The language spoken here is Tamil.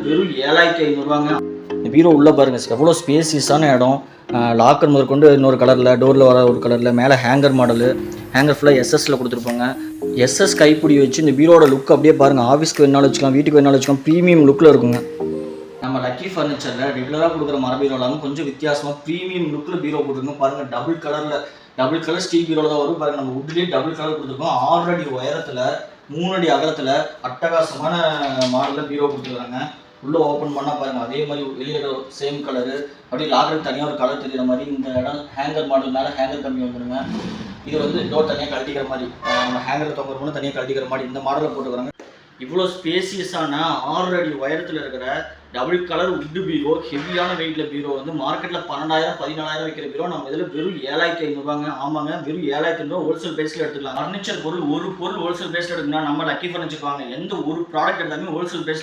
வெறும் 7500 இந்த பீரோ உள்ளே பாருங்கள் எவ்வளோ ஸ்பேசியஸான இடம். லாக்கர் முதற்கொண்டு இன்னொரு கலரில், டோரில் வர ஒரு கலரில், மேலே ஹேங்கர் மாடலு, ஹேங்கர் ஃபுல்லாக எஸ்எஸ்ல கொடுத்துருப்பாங்க. எஸ்எஸ் கைப்பிடி வச்சு இந்த பீரோட லுக் அப்படியே பாருங்கள். ஆஃபீஸ்க்கு வேணாலும் வச்சுக்கலாம், வீட்டுக்கு வேணாலும் வச்சுக்கலாம். ப்ரீமியம் லுக்கில் இருக்குங்க. நம்ம லக்கி ஃபர்னிச்சரில் ரெகுலராக கொடுக்குற மர பீரோ இல்லாமல் கொஞ்சம் வித்தியாசமாக ப்ரீமியம் லுக்கில் பீரோ போட்டுருக்கோம். பாருங்கள், டபுள் கலர் ஸ்டீல் பீரோவில் தான் வரும். பாருங்கள், நம்ம வுட்லேயே டபுள் கலர் கொடுத்துருக்கோம். 6 அடி உயரத்தில் 3 அடி அகலத்தில் அட்டகாசமான மாடலில் பீரோ கொடுத்துருக்காங்க. உள்ளே ஓப்பன் பண்ணால் பாருங்கள், அதே மாதிரி வெளியே சேம் கலரு, அப்படியே லாக்கருக்கு தனியாக ஒரு கலர் தெரிகிற மாதிரி. இந்த இடம் ஹேங்கர் மாடல், மேலே ஹேங்கர் கம்மி வந்துடுங்க. இது வந்து டோர் தனியாக கழட்டிக்கிற மாதிரி, நம்ம ஹேங்கரில் தொங்குறோம்னா தனியாக கழட்டிக்கிற மாதிரி இந்த மாடலில் போட்டுக்கிறாங்க. இவ்வளோ ஸ்பேசியஸான 6 அடி உயரத்தில் இருக்கிற டபுள் கலர் உட்டு பீரோ, ஹெவியான வெயிட்டில் பீரோ வந்து மார்க்கெட்டில் 12,000 14,000 வைக்கிற பீரோ நம்ம இதில் வெறும் 7,500. ஆமாங்க, வெறும் 7,500 ஹோல்சேல் பேஸில் எடுத்துக்கலாம். ஃபர்னிச்சர் பொருள் ஒரு பொருள் ஹோல்சேல் பேஸில் எடுக்கணும்னா நம்ம லக்கி ஃபர்னிச்சர் வாங்க. எந்த ஒரு ப்ராடக்ட் எடுத்தாலுமே ஹோல்சேல் பேஸ்